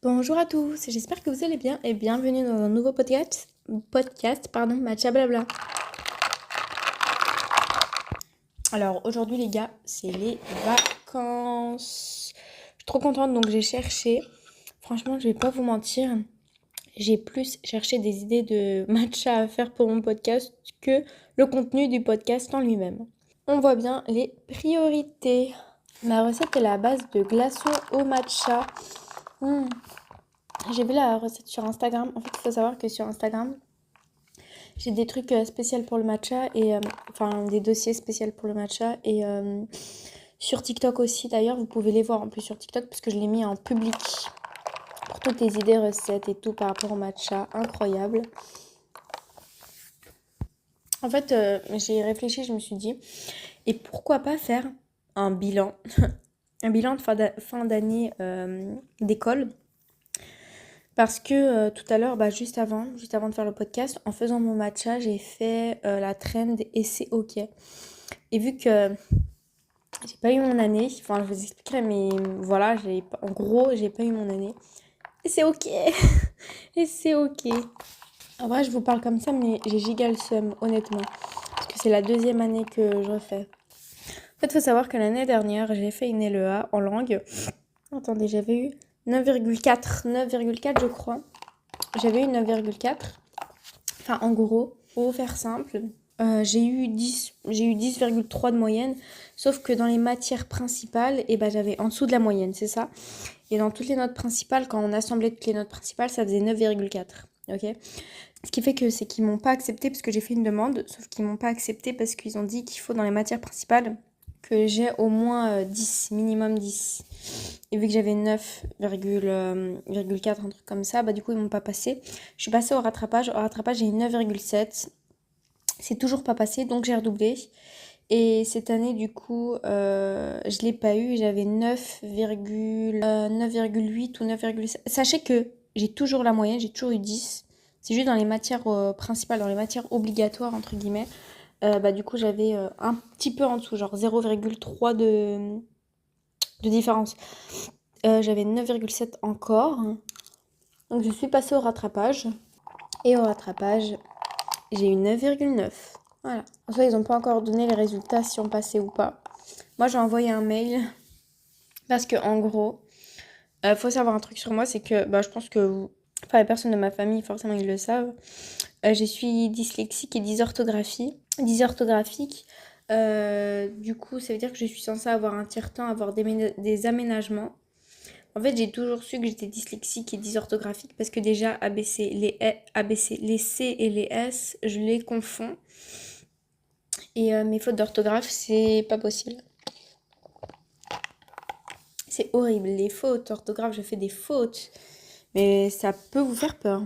Bonjour à tous, j'espère que vous allez bien et bienvenue dans un nouveau podcast, Matcha Blabla. Alors aujourd'hui les gars, c'est les vacances. Je suis trop contente donc j'ai cherché. Franchement, je vais pas vous mentir, j'ai plus cherché des idées de matcha à faire pour mon podcast que le contenu du podcast en lui-même. On voit bien les priorités. Ma recette est la base de glaçons au matcha. J'ai vu la recette sur Instagram. En fait, il faut savoir que sur Instagram, j'ai des trucs spéciaux pour le matcha et des dossiers spéciaux pour le matcha et sur TikTok aussi. D'ailleurs, vous pouvez les voir en plus sur TikTok parce que je l'ai mis en public pour toutes les idées recettes et tout par rapport au matcha. Incroyable. En fait, j'ai réfléchi, je me suis dit, et pourquoi pas faire un bilan, un bilan de fin d'année d'école. Parce que tout à l'heure, juste avant de faire le podcast, en faisant mon matcha, j'ai fait la trend et c'est ok. Et vu que j'ai pas eu mon année, enfin je vous expliquerai, mais voilà, en gros, j'ai pas eu mon année. Et c'est ok. Et c'est ok. En vrai, je vous parle comme ça, mais j'ai giga le seum, honnêtement. Parce que c'est la deuxième année que je refais. En fait, il faut savoir que l'année dernière, j'ai fait une LEA en langue. Attendez, j'avais eu 9,4 je crois. J'avais eu 9,4. Enfin, en gros, pour faire simple, j'ai eu 10,3 de moyenne. Sauf que dans les matières principales, j'avais en dessous de la moyenne, c'est ça. Et dans toutes les notes principales, quand on assemblait toutes les notes principales, ça faisait 9,4. Ok. Ce qui fait que c'est qu'ils m'ont pas accepté parce que j'ai fait une demande. Sauf qu'ils m'ont pas accepté parce qu'ils ont dit qu'il faut dans les matières principales que j'ai au moins 10, minimum 10. Et vu que j'avais 9,4, un truc comme ça, du coup, ils m'ont pas passé. Je suis passée au rattrapage. Au rattrapage, j'ai eu 9,7. C'est toujours pas passé, donc j'ai redoublé. Et cette année, du coup, je l'ai pas eu. J'avais 9,8 ou 9,7. Sachez que j'ai toujours la moyenne, j'ai toujours eu 10. C'est juste dans les matières principales, dans les matières obligatoires, entre guillemets. Du coup, j'avais un petit peu en dessous, genre 0,3 de différence. J'avais 9,7 encore. Donc, je suis passée au rattrapage. Et au rattrapage, j'ai eu 9,9. Voilà. En soi, ils n'ont pas encore donné les résultats si on passait ou pas. Moi, j'ai envoyé un mail parce que, en gros, faut savoir un truc sur moi, c'est que je pense que les personnes de ma famille, forcément, ils le savent. Je suis dyslexique et dysorthographique. Du coup, ça veut dire que je suis censée avoir un tiers-temps, avoir des aménagements. En fait, j'ai toujours su que j'étais dyslexique et dysorthographique parce que déjà, ABC, les C et les S, je les confonds. Et mes fautes d'orthographe, c'est pas possible. C'est horrible. Les fautes d'orthographe, je fais des fautes. Mais ça peut vous faire peur.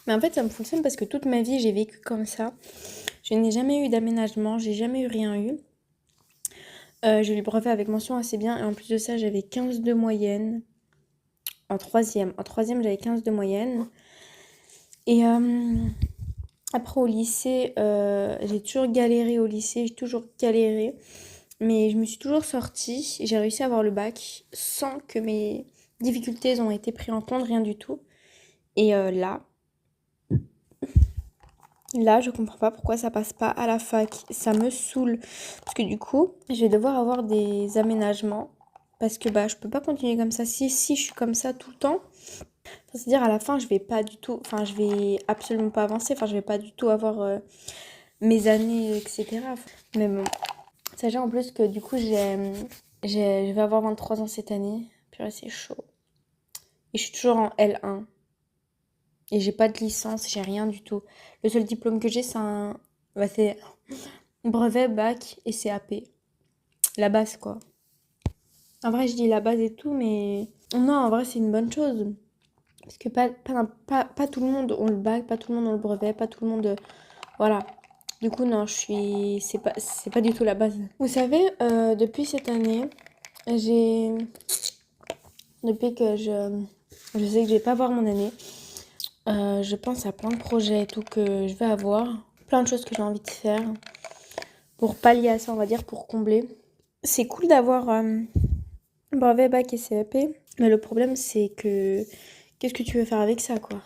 Mais en fait, ça me fonctionne parce que toute ma vie, j'ai vécu comme ça. Je n'ai jamais eu d'aménagement, j'ai jamais eu rien eu. J'ai eu le brevet avec mention assez bien. Et en plus de ça, j'avais 15 de moyenne. En troisième, j'avais 15 de moyenne. Et après, au lycée, j'ai toujours galéré au lycée. J'ai toujours galéré. Mais je me suis toujours sortie. J'ai réussi à avoir le bac sans que mes difficultés ont été prises en compte, rien du tout. Et là, je comprends pas pourquoi ça passe pas à la fac. Ça me saoule. Parce que du coup, je vais devoir avoir des aménagements. Parce que je peux pas continuer comme ça. Si je suis comme ça tout le temps, c'est-à-dire à la fin, je vais pas du tout. Enfin, je vais absolument pas avancer. Enfin, je vais pas du tout avoir mes années, etc. Mais bon. Sachez en plus que du coup, je vais avoir 23 ans cette année. Purée, c'est chaud. Et je suis toujours en L1. Et j'ai pas de licence, j'ai rien du tout. Le seul diplôme que j'ai, c'est brevet, bac et CAP. La base, quoi. En vrai, je dis la base et tout, mais non, en vrai, c'est une bonne chose. Parce que pas tout le monde ont le bac, pas tout le monde ont le brevet, pas tout le monde. Voilà. Du coup, non, c'est pas du tout la base. Vous savez, depuis cette année, j'ai. Depuis que je sais que je vais pas avoir mon année, je pense à plein de projets et tout que je vais avoir. Plein de choses que j'ai envie de faire. Pour pallier à ça, on va dire, pour combler. C'est cool d'avoir brevet, bac et CAP. Mais le problème, c'est que qu'est-ce que tu veux faire avec ça, quoi?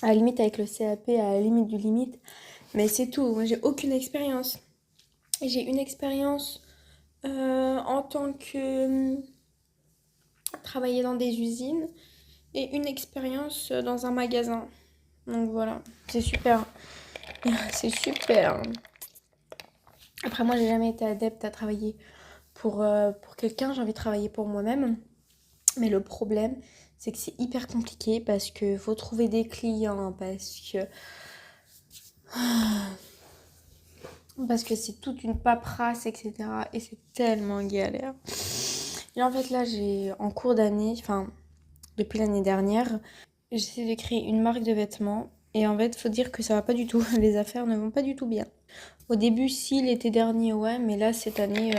À la limite, avec le CAP, à la limite du limite. Mais c'est tout. Moi, j'ai aucune expérience. J'ai une expérience en tant que travailler dans des usines et une expérience dans un magasin. Donc voilà, c'est super. C'est super. Après, moi, j'ai jamais été adepte à travailler pour quelqu'un. J'ai envie de travailler pour moi-même. Mais le problème, c'est que c'est hyper compliqué parce que faut trouver des clients, parce que c'est toute une paperasse, etc. Et c'est tellement galère. Et en fait, là, j'ai en cours d'année, enfin, depuis l'année dernière, j'essaie de créer une marque de vêtements. Et en fait, faut dire que ça va pas du tout. Les affaires ne vont pas du tout bien. Au début, si, l'été dernier, ouais, mais là, cette année,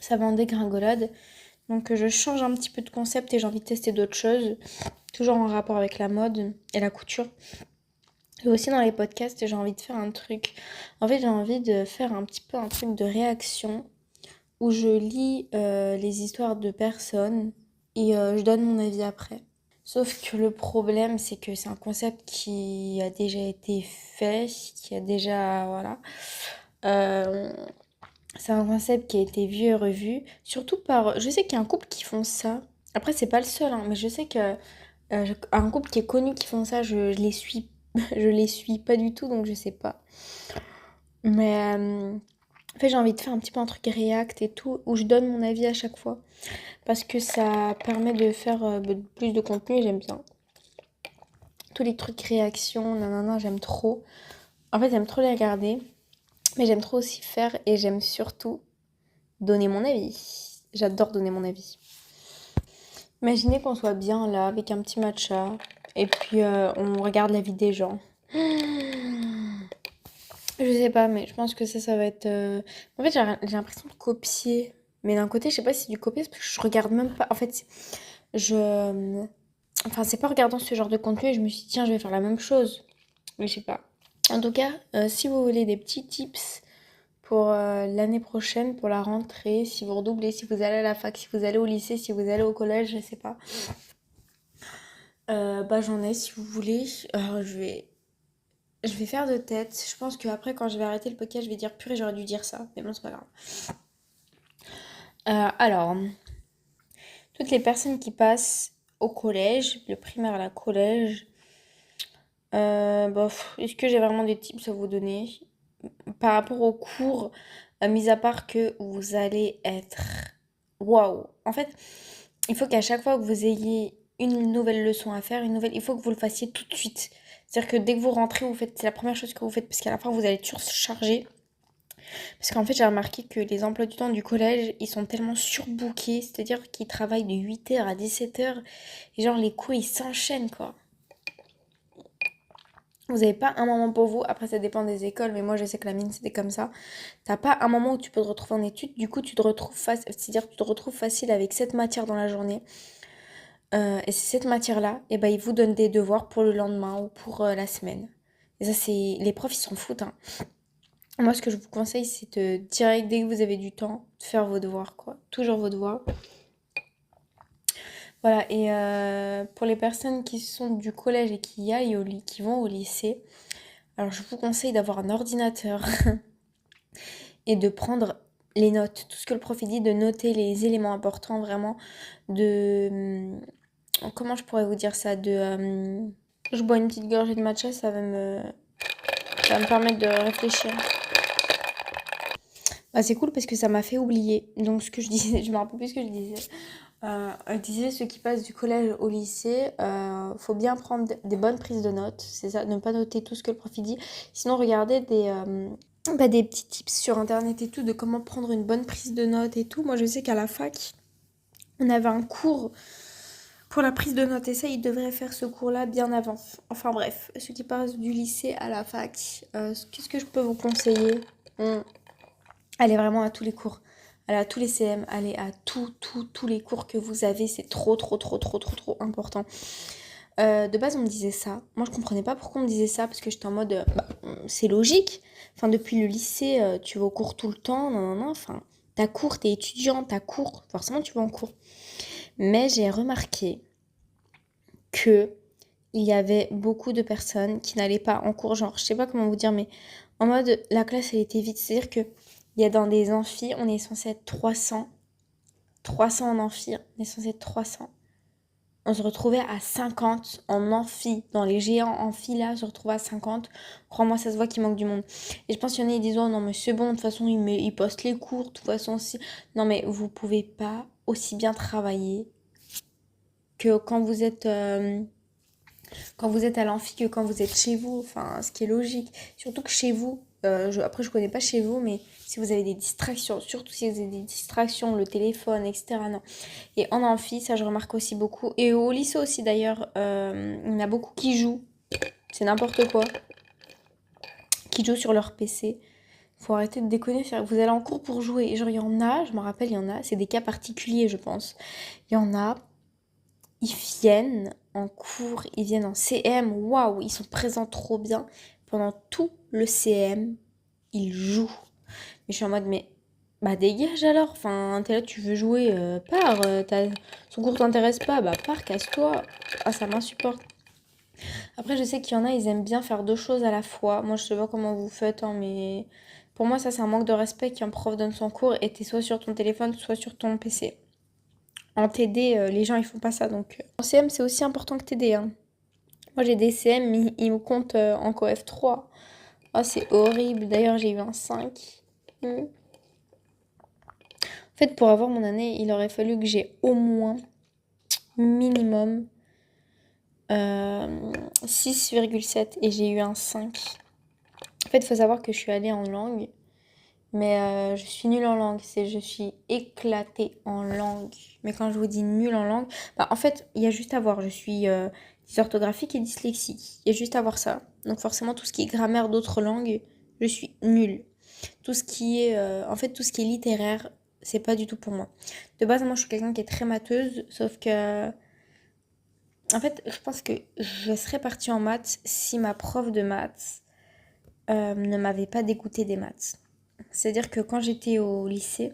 ça va en dégringolade. Donc, je change un petit peu de concept et j'ai envie de tester d'autres choses. Toujours en rapport avec la mode et la couture. Et aussi dans les podcasts, j'ai envie de faire un truc. En fait, j'ai envie de faire un petit peu un truc de réaction où je lis les histoires de personnes et je donne mon avis après. Sauf que le problème, c'est que c'est un concept qui a déjà été fait, qui a déjà... Voilà. Euh, c'est un concept qui a été vu et revu, surtout par... Je sais qu'il y a un couple qui font ça. Après, c'est pas le seul, hein, mais je sais que un couple qui est connu qui font ça, je les suis, je les suis pas du tout, donc je sais pas. Mais en fait, j'ai envie de faire un petit peu un truc react et tout, où je donne mon avis à chaque fois. Parce que ça permet de faire plus de contenu et j'aime bien. Tous les trucs réaction, nanana, j'aime trop. En fait, j'aime trop les regarder, mais j'aime trop aussi faire et j'aime surtout donner mon avis. J'adore donner mon avis. Imaginez qu'on soit bien là avec un petit matcha et puis on regarde la vie des gens. Je sais pas, mais je pense que ça va être. En fait, j'ai l'impression de copier. Mais d'un côté, je sais pas si c'est du copier parce que je regarde même pas. En fait, je. Enfin, c'est pas en regardant ce genre de contenu et je me suis dit, tiens, je vais faire la même chose. Mais je sais pas. En tout cas, si vous voulez des petits tips pour l'année prochaine, pour la rentrée, si vous redoublez, si vous allez à la fac, si vous allez au lycée, si vous allez au collège, je sais pas. Bah j'en ai si vous voulez. Je vais faire de tête. Je pense qu'après quand je vais arrêter le podcast, je vais dire purée, j'aurais dû dire ça. Mais bon, c'est pas grave. Alors, toutes les personnes qui passent au collège, le primaire à la collège, est-ce que j'ai vraiment des tips à vous donner par rapport aux cours, mis à part que vous allez être waouh. En fait, il faut qu'à chaque fois que vous ayez une nouvelle leçon à faire, il faut que vous le fassiez tout de suite. C'est-à-dire que dès que vous rentrez, c'est la première chose que vous faites, parce qu'à la fin, vous allez être surchargé. Parce qu'en fait, j'ai remarqué que les emplois du temps du collège, ils sont tellement surbookés, c'est-à-dire qu'ils travaillent de 8h à 17h, et genre les cours, ils s'enchaînent, quoi. Vous n'avez pas un moment pour vous, après ça dépend des écoles, mais moi je sais que la mienne c'était comme ça. T'as pas un moment où tu peux te retrouver en études, du coup tu te retrouves c'est-à-dire que tu te retrouves facile avec cette matière dans la journée. Et c'est cette matière-là, et ben ils vous donnent des devoirs pour le lendemain ou pour la semaine. Et ça c'est. Les profs ils s'en foutent, hein. Moi ce que je vous conseille c'est de direct dès que vous avez du temps, de faire vos devoirs, quoi. Toujours vos devoirs. Voilà, et pour les personnes qui sont du collège et qui vont au lycée, alors je vous conseille d'avoir un ordinateur et de prendre les notes, tout ce que le prof dit, de noter les éléments importants vraiment, de... Comment je pourrais vous dire ça? Je bois une petite gorgée de matcha, ça va me permettre de réfléchir. Bah, c'est cool parce que ça m'a fait oublier. Donc ce que je disais, je me rappelle plus ce que je disais. Je disais ceux qui passent du collège au lycée, faut bien prendre des bonnes prises de notes, c'est ça, ne pas noter tout ce que le prof dit. Sinon, regardez des petits tips sur internet et tout de comment prendre une bonne prise de notes et tout. Moi, je sais qu'à la fac, on avait un cours pour la prise de notes et ça, ils devraient faire ce cours-là bien avant. Enfin bref, ceux qui passent du lycée à la fac, qu'est-ce que je peux vous conseiller? Allez vraiment à tous les cours. Allez à tous les CM, allez à tous les cours que vous avez, c'est trop important. De base, on me disait ça. Moi, je comprenais pas pourquoi on me disait ça, parce que j'étais en mode, c'est logique. Enfin, depuis le lycée, tu vas au cours tout le temps, non. Enfin, t'as cours, t'es étudiant, t'as cours, forcément, tu vas en cours. Mais j'ai remarqué que il y avait beaucoup de personnes qui n'allaient pas en cours, genre, je sais pas comment vous dire, mais en mode, la classe, elle était vide. C'est-à-dire que il y a dans des amphis, on est censé être 300 en amphi, on est censé être 300. On se retrouvait à 50 en amphi. Dans les géants amphi, là, on se retrouvait à 50. Crois-moi, ça se voit qu'il manque du monde. Et je pense qu'il y en a, ils disent, oh non, mais c'est bon, de toute façon, ils postent les cours, de toute façon, si. Non, mais vous pouvez pas aussi bien travailler que quand vous êtes à l'amphi que quand vous êtes chez vous, enfin, ce qui est logique. Surtout que chez vous, après je connais pas chez vous, mais si vous avez des distractions, surtout si vous avez des distractions, le téléphone, etc. Non. Et en amphi, ça je remarque aussi beaucoup. Et au lycée aussi d'ailleurs, il y en a beaucoup qui jouent, c'est n'importe quoi, qui jouent sur leur PC. Faut arrêter de déconner, vous allez en cours pour jouer. Et genre, il y en a, je me rappelle, il y en a, c'est des cas particuliers, je pense. Il y en a, ils viennent en cours, ils viennent en CM, waouh, ils sont présents trop bien. Pendant tout le CM, ils jouent. Mais je suis en mode, mais bah dégage alors, enfin, t'es là, tu veux jouer, pars, son cours t'intéresse pas, bah pars, casse-toi. Ah, ça m'insupporte. Après, je sais qu'il y en a, ils aiment bien faire deux choses à la fois. Moi, je sais pas comment vous faites, hein, mais pour moi, ça, c'est un manque de respect qu'un prof donne son cours et t'es soit sur ton téléphone, soit sur ton PC. En TD, les gens ils font pas ça donc. En CM, c'est aussi important que TD, hein. Moi j'ai des CM, ils me comptent en coef 3. Oh, c'est horrible. D'ailleurs, j'ai eu un 5. En fait, pour avoir mon année, il aurait fallu que j'ai au moins minimum 6,7 et j'ai eu un 5. En fait, il faut savoir que je suis allée en langue, mais je suis nulle en langue. Je suis éclatée en langue. Mais quand je vous dis nulle en langue, bah, en fait, il y a juste à voir. Je suis dysorthographique et dyslexique. Il y a juste à voir ça. Donc forcément, tout ce qui est grammaire d'autres langues, je suis nulle. Tout ce qui est, en fait, tout ce qui est littéraire, c'est pas du tout pour moi. De base, moi, je suis quelqu'un qui est très matheuse, sauf que, en fait, je pense que je serais partie en maths si ma prof de maths ne m'avait pas dégoûté des maths. C'est-à-dire que quand j'étais au lycée,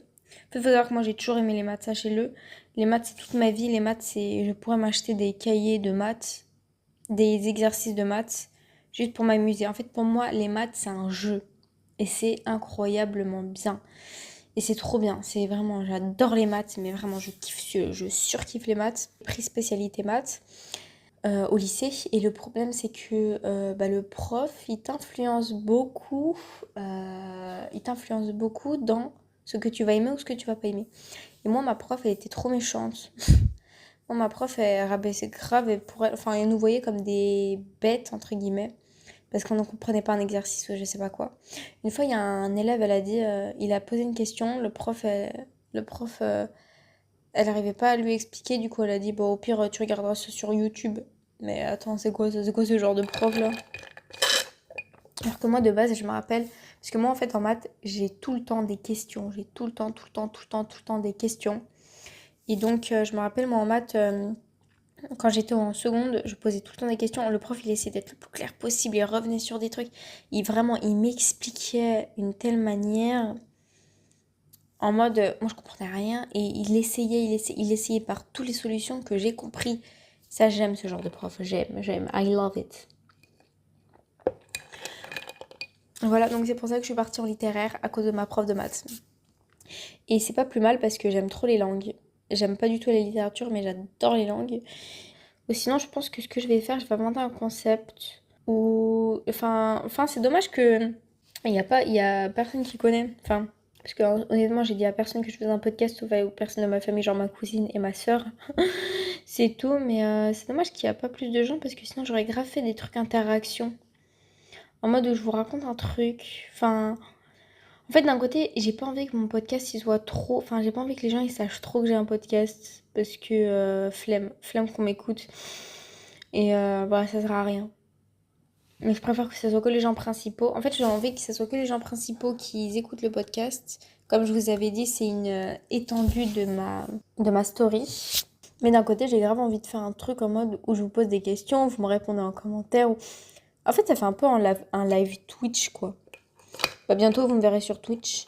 il faut savoir que moi j'ai toujours aimé les maths, sachez-le. Les maths c'est toute ma vie, les maths c'est... Je pourrais m'acheter des cahiers de maths, des exercices de maths, juste pour m'amuser. En fait pour moi les maths c'est un jeu. Et c'est incroyablement bien. Et c'est trop bien, c'est vraiment, j'adore les maths, mais vraiment je kiffe, je surkiffe les maths. J'ai pris spécialité maths au lycée. Et le problème, c'est que le prof, il t'influence beaucoup dans ce que tu vas aimer ou ce que tu vas pas aimer. Et moi, ma prof, elle était trop méchante. Moi, ma prof, elle rabaissait grave, et pour elle, enfin, elle nous voyait comme des bêtes, entre guillemets, parce qu'on ne comprenait pas un exercice ou je sais pas quoi. Une fois, il y a un élève, elle a dit, il a posé une question, le prof elle arrivait pas à lui expliquer, du coup elle a dit bon au pire tu regarderas ça sur YouTube. Mais attends, c'est quoi ça? C'est quoi ce genre de prof là? Alors que moi de base je me rappelle, parce que moi en fait en maths j'ai tout le temps des questions, j'ai tout le temps des questions. Et donc je me rappelle moi en maths, quand j'étais en seconde, je posais tout le temps des questions. Le prof il essayait d'être le plus clair possible, il revenait sur des trucs. Il m'expliquait d'une telle manière. En mode, moi je comprenais rien et il essayait par toutes les solutions que j'ai compris. Ça j'aime ce genre de prof, j'aime, I love it. Voilà, donc c'est pour ça que je suis partie en littéraire à cause de ma prof de maths. Et c'est pas plus mal parce que j'aime trop les langues. J'aime pas du tout la littérature, mais j'adore les langues. Ou sinon, je pense que ce que je vais faire, je vais inventer un concept où... Enfin c'est dommage que... il y a personne qui connaît. Enfin, parce que honnêtement, j'ai dit à personne que je faisais un podcast ou personne de ma famille, genre ma cousine et ma soeur. C'est tout, mais c'est dommage qu'il n'y a pas plus de gens parce que sinon j'aurais grave fait des trucs interaction. En mode où je vous raconte un truc. Enfin, en fait, d'un côté, j'ai pas envie que mon podcast il soit trop. Enfin, j'ai pas envie que les gens ils sachent trop que j'ai un podcast parce que flemme qu'on m'écoute. Et voilà, ça sert à rien. Mais je préfère que ce soit que les gens principaux. En fait, j'ai envie que ce soit que les gens principaux qui écoutent le podcast. Comme je vous avais dit, c'est une étendue de ma story. Mais d'un côté, j'ai grave envie de faire un truc en mode où je vous pose des questions, vous me répondez en commentaire. En fait, ça fait un peu un live Twitch, quoi. Bah, bientôt, vous me verrez sur Twitch.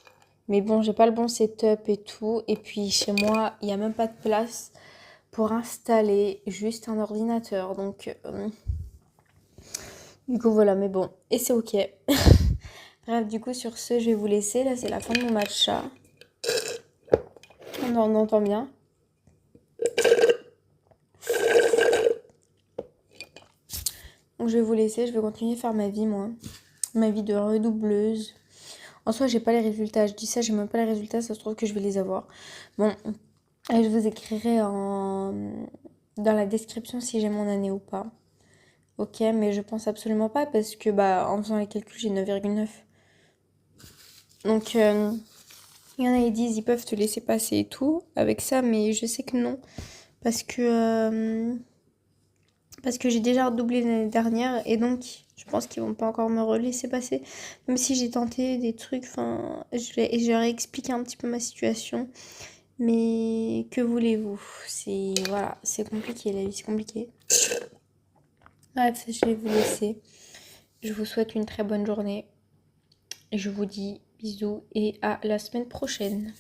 Mais bon, j'ai pas le bon setup et tout. Et puis, chez moi, il n'y a même pas de place pour installer juste un ordinateur. Donc, du coup, voilà, mais bon, et c'est ok. Bref, du coup, sur ce, je vais vous laisser. Là, c'est la fin de mon matcha. On en entend bien. Donc, je vais vous laisser. Je vais continuer à faire ma vie, moi. Ma vie de redoubleuse. En soi, j'ai pas les résultats. Je dis ça, j'ai même pas les résultats. Ça se trouve que je vais les avoir. Bon, et je vous écrirai dans la description si j'ai mon année ou pas. Ok, mais je pense absolument pas parce que, bah, en faisant les calculs, j'ai 9,9. Donc, il y en a qui disent ils peuvent te laisser passer et tout avec ça, mais je sais que non. Parce que, parce que j'ai déjà redoublé l'année dernière et donc je pense qu'ils vont pas encore me relaisser passer. Même si j'ai tenté des trucs, enfin, je leur ai expliqué un petit peu ma situation. Mais que voulez-vous? C'est, voilà, c'est compliqué, la vie c'est compliqué. Bref, je vais vous laisser. Je vous souhaite une très bonne journée. Et je vous dis bisous et à la semaine prochaine.